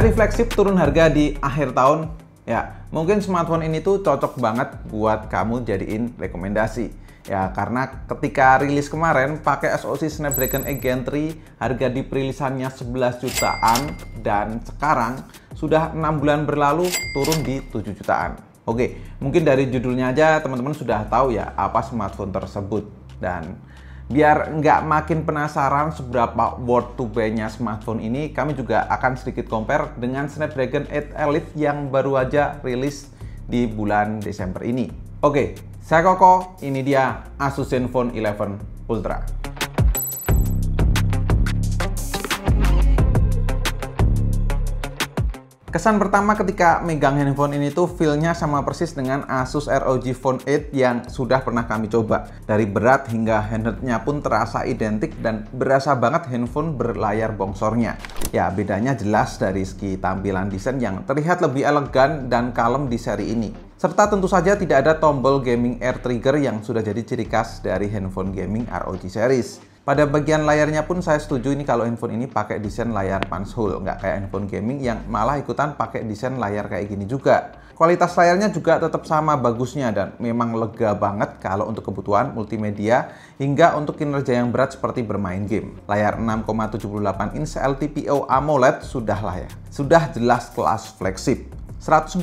Nyari flagship turun harga di akhir tahun? Ya, mungkin smartphone ini tuh cocok banget buat kamu jadiin rekomendasi. Ya, karena ketika rilis kemarin pakai SoC Snapdragon 8 Gen 3, harga di perilisannya 11 jutaan dan sekarang sudah 6 bulan berlalu turun di 7 jutaan. Oke, mungkin dari judulnya aja teman-teman sudah tahu ya apa smartphone tersebut. Dan biar nggak makin penasaran seberapa worth to buy-nya smartphone ini, kami juga akan sedikit compare dengan Snapdragon 8 Elite yang baru aja rilis di bulan Desember ini. Oke, saya Koko, ini dia Asus Zenfone 11 Ultra. Kesan pertama ketika megang handphone ini tuh feel-nya sama persis dengan Asus ROG Phone 8 yang sudah pernah kami coba. Dari berat hingga handheldnya pun terasa identik dan berasa banget handphone berlayar bongsornya. Ya, bedanya jelas dari segi tampilan desain yang terlihat lebih elegan dan kalem di seri ini. Serta tentu saja tidak ada tombol gaming air trigger yang sudah jadi ciri khas dari handphone gaming ROG series. Pada bagian layarnya pun saya setuju ini kalau handphone ini pakai desain layar punch hole, nggak kayak handphone gaming yang malah ikutan pakai desain layar kayak gini juga. Kualitas layarnya juga tetap sama bagusnya dan memang lega banget kalau untuk kebutuhan multimedia hingga untuk kinerja yang berat seperti bermain game. Layar 6,78 inch LTPO AMOLED sudahlah ya, sudah jelas kelas flagship. 144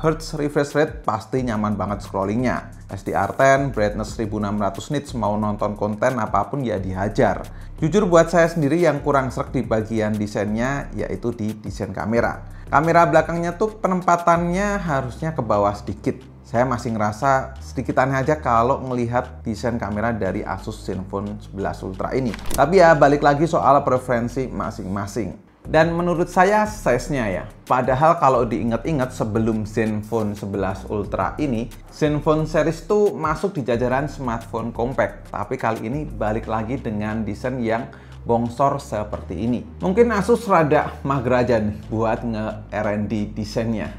Hz refresh rate pasti nyaman banget scrollingnya. SDR10, brightness 1600 nits, mau nonton konten apapun ya dihajar. Jujur buat saya sendiri yang kurang sreg di bagian desainnya yaitu di desain kamera. Kamera belakangnya tuh penempatannya harusnya ke bawah sedikit. Saya masih ngerasa sedikit aneh aja kalau melihat desain kamera dari Asus Zenfone 11 Ultra ini. Tapi ya balik lagi soal preferensi masing-masing. Dan menurut saya size-nya ya, padahal kalau diingat-ingat sebelum Zenfone 11 Ultra ini, Zenfone series tuh masuk di jajaran smartphone compact. Tapi kali ini balik lagi dengan desain yang bongsor seperti ini. Mungkin Asus rada mager aja nih buat nge-R&D desainnya.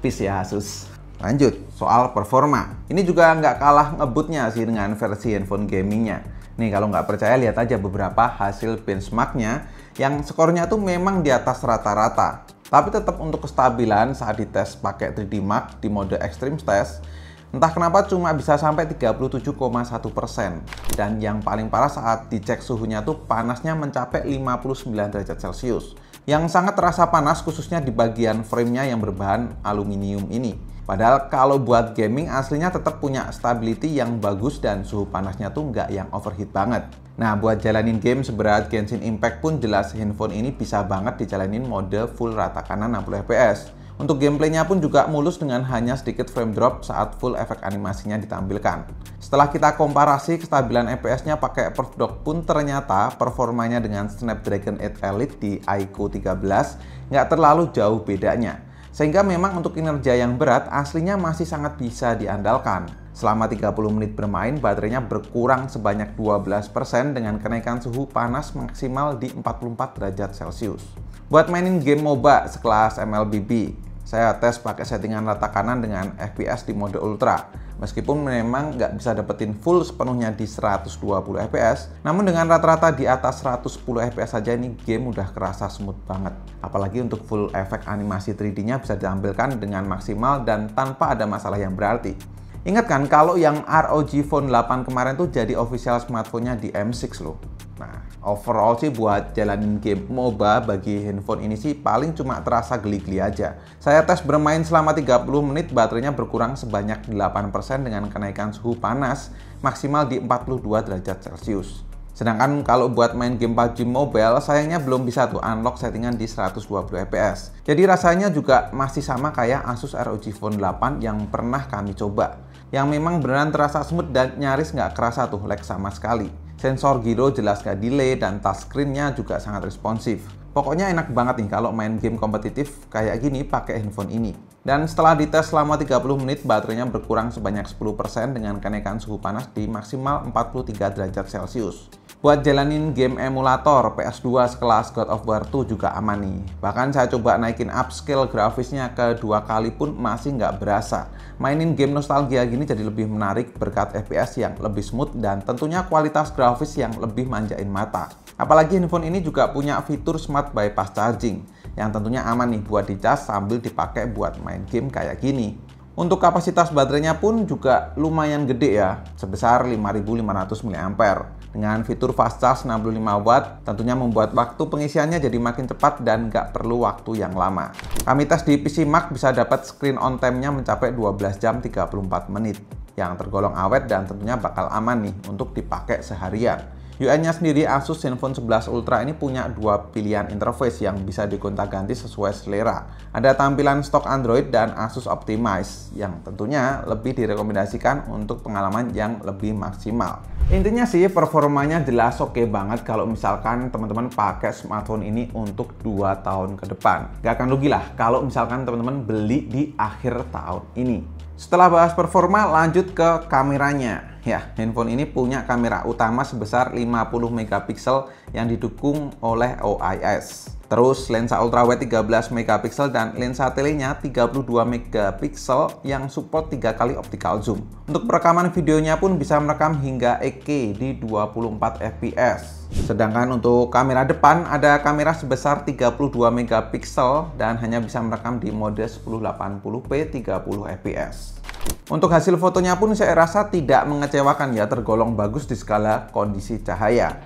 Peace ya Asus. Lanjut, soal performa. Ini juga nggak kalah ngebutnya sih dengan versi handphone gamingnya. Nih kalau nggak percaya lihat aja beberapa hasil benchmarknya yang skornya tuh memang di atas rata-rata. Tapi tetap untuk kestabilan saat dites pakai 3D Mark di mode Extreme Test, entah kenapa cuma bisa sampai 37,1%. Dan yang paling parah saat dicek suhunya tuh panasnya mencapai 59 derajat Celcius. Yang sangat terasa panas khususnya di bagian framenya yang berbahan aluminium ini. Padahal kalau buat gaming aslinya tetap punya stability yang bagus dan suhu panasnya tuh nggak yang overheat banget. Nah buat jalanin game seberat Genshin Impact pun jelas handphone ini bisa banget dijalanin mode full rata kanan 60 fps. Untuk gameplaynya pun juga mulus dengan hanya sedikit frame drop saat full efek animasinya ditampilkan. Setelah kita komparasi kestabilan FPS-nya pakai PerfDock pun ternyata performanya dengan Snapdragon 8 Elite di iQOO 13 nggak terlalu jauh bedanya. Sehingga memang untuk kinerja yang berat aslinya masih sangat bisa diandalkan. Selama 30 menit bermain, baterainya berkurang sebanyak 12% dengan kenaikan suhu panas maksimal di 44 derajat Celcius. Buat mainin game MOBA sekelas MLBB, saya tes pakai settingan rata kanan dengan FPS di mode Ultra. Meskipun memang nggak bisa dapetin full sepenuhnya di 120 fps, namun dengan rata-rata di atas 110 fps saja ini game udah kerasa smooth banget. Apalagi untuk full efek animasi 3D-nya bisa ditampilkan dengan maksimal dan tanpa ada masalah yang berarti. Ingat kan kalau yang ROG Phone 8 kemarin tuh jadi official smartphone-nya di M6 loh. Nah, overall sih buat jalanin game MOBA bagi handphone ini sih paling cuma terasa geli-geli aja. Saya tes bermain selama 30 menit, baterainya berkurang sebanyak 8% dengan kenaikan suhu panas maksimal di 42 derajat Celcius. Sedangkan kalau buat main game PUBG Mobile, sayangnya belum bisa tuh unlock settingan di 120 fps. Jadi rasanya juga masih sama kayak Asus ROG Phone 8 yang pernah kami coba. Yang memang beneran terasa smooth dan nyaris nggak kerasa tuh lag sama sekali. Sensor gyro jelas gak delay dan touchscreen-nya juga sangat responsif. Pokoknya enak banget nih kalau main game kompetitif kayak gini pakai handphone ini. Dan setelah dites selama 30 menit, baterainya berkurang sebanyak 10% dengan kenaikan suhu panas di maksimal 43 derajat Celcius. Buat jalanin game emulator PS2 sekelas God of War 2 juga aman nih. Bahkan saya coba naikin upscale grafisnya ke 2 kali pun masih nggak berasa. Mainin game nostalgia gini jadi lebih menarik berkat FPS yang lebih smooth dan tentunya kualitas grafis yang lebih manjain mata. Apalagi handphone ini juga punya fitur Smart Bypass Charging yang tentunya aman nih buat dicas sambil dipakai buat main game kayak gini. Untuk kapasitas baterainya pun juga lumayan gede ya, sebesar 5500 mAh. Dengan fitur fast charge 65 watt, tentunya membuat waktu pengisiannya jadi makin cepat dan nggak perlu waktu yang lama. Kami tes di PC Mark bisa dapat screen on time-nya mencapai 12 jam 34 menit, yang tergolong awet dan tentunya bakal aman nih untuk dipakai seharian. UI-nya sendiri, Asus Zenfone 11 Ultra ini punya dua pilihan interface yang bisa digonta-ganti sesuai selera. Ada tampilan stok Android dan Asus Optimize yang tentunya lebih direkomendasikan untuk pengalaman yang lebih maksimal. Intinya sih performanya jelas oke banget kalau misalkan teman-teman pakai smartphone ini untuk 2 tahun ke depan. Gak akan rugi lah kalau misalkan teman-teman beli di akhir tahun ini. Setelah bahas performa, lanjut ke kameranya. Ya, handphone ini punya kamera utama sebesar 50 megapiksel yang didukung oleh OIS. Terus lensa ultrawide 13 megapiksel dan lensa telenya 32 megapiksel yang support 3 kali optical zoom. Untuk perekaman videonya pun bisa merekam hingga 8K di 24 fps. Sedangkan untuk kamera depan ada kamera sebesar 32 megapiksel dan hanya bisa merekam di mode 1080p 30 fps. Untuk hasil fotonya pun saya rasa tidak mengecewakan ya, tergolong bagus di skala kondisi cahaya.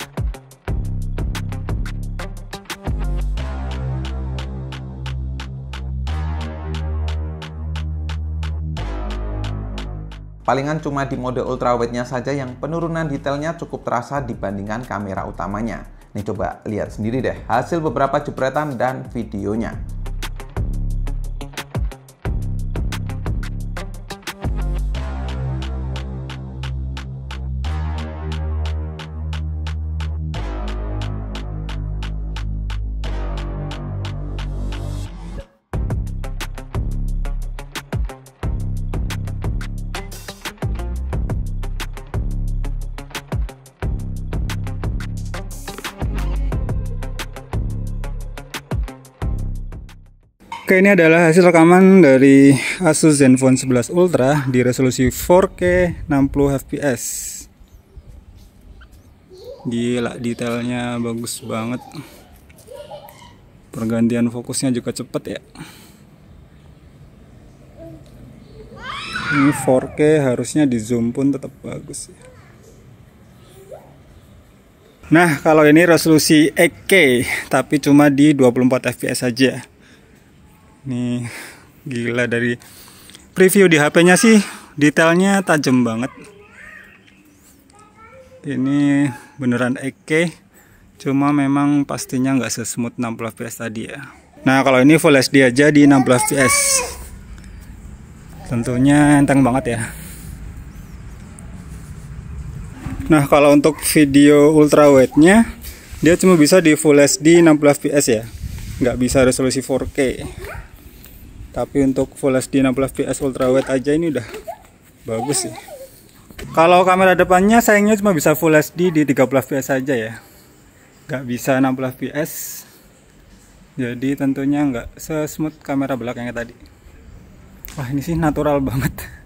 Palingan cuma di mode ultrawide-nya saja yang penurunan detailnya cukup terasa dibandingkan kamera utamanya. Nih coba lihat sendiri deh hasil beberapa jepretan dan videonya. Oke, ini adalah hasil rekaman dari Asus Zenfone 11 Ultra di resolusi 4K 60 fps. Gila, detailnya bagus banget. Pergantian fokusnya juga cepet ya. Ini 4K, harusnya di zoom pun tetap bagus ya. Nah, kalau ini resolusi 8K tapi cuma di 24 fps saja. Nih, gila, dari preview di HP-nya sih detailnya tajam banget. Ini beneran 8K, cuma memang pastinya nggak sesmooth 60 fps tadi ya. Nah, kalau ini Full HD aja di 60 fps, tentunya enteng banget ya. Nah, kalau untuk video ultrawide-nya, dia cuma bisa di Full HD 60 fps ya, nggak bisa resolusi 4K. Tapi untuk Full HD 60 fps ultrawide aja ini udah bagus sih. Kalau kamera depannya sayangnya cuma bisa Full HD di 30 fps saja ya, nggak bisa 60 fps. Jadi tentunya nggak sesmooth kamera belakangnya tadi. Wah, ini sih natural banget.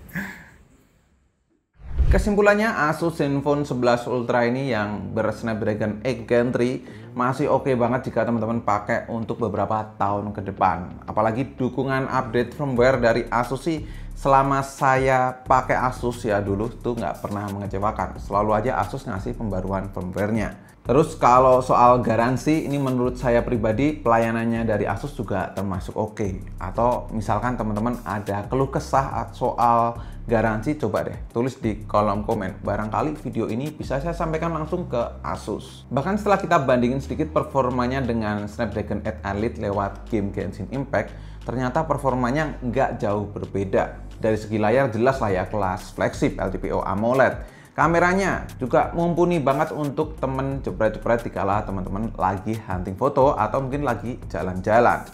Kesimpulannya, Asus Zenfone 11 Ultra ini yang bersnapdragon 8 Gen 3 masih oke banget jika teman-teman pakai untuk beberapa tahun ke depan. Apalagi dukungan update firmware dari Asus sih selama saya pakai Asus ya dulu tuh nggak pernah mengecewakan. Selalu aja Asus ngasih pembaruan firmware-nya. Terus kalau soal garansi, ini menurut saya pribadi pelayanannya dari Asus juga termasuk oke. Atau misalkan teman-teman ada keluh kesah soal garansi, coba deh tulis di kolom komen. Barangkali video ini bisa saya sampaikan langsung ke Asus. Bahkan setelah kita bandingin sedikit performanya dengan Snapdragon 8 Elite lewat game Genshin Impact, ternyata performanya nggak jauh berbeda. Dari segi layar jelas lah ya, kelas flagship LTPO AMOLED. Kameranya juga mumpuni banget untuk temen jepret-jepret dikala teman-teman lagi hunting foto atau mungkin lagi jalan-jalan.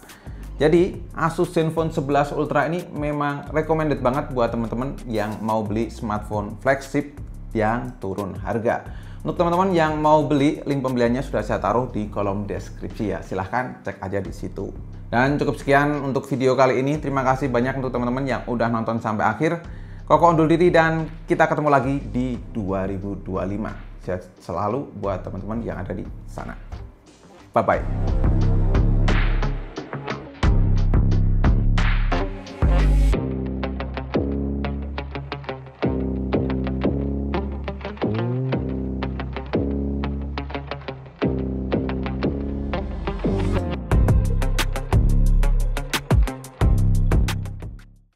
Jadi Asus Zenfone 11 Ultra ini memang recommended banget buat teman-teman yang mau beli smartphone flagship yang turun harga. Untuk teman-teman yang mau beli, link pembeliannya sudah saya taruh di kolom deskripsi ya. Silahkan cek aja di situ. Dan cukup sekian untuk video kali ini. Terima kasih banyak untuk teman-teman yang udah nonton sampai akhir. Koko undur diri dan kita ketemu lagi di 2025. Sehat selalu buat teman-teman yang ada di sana. Bye-bye.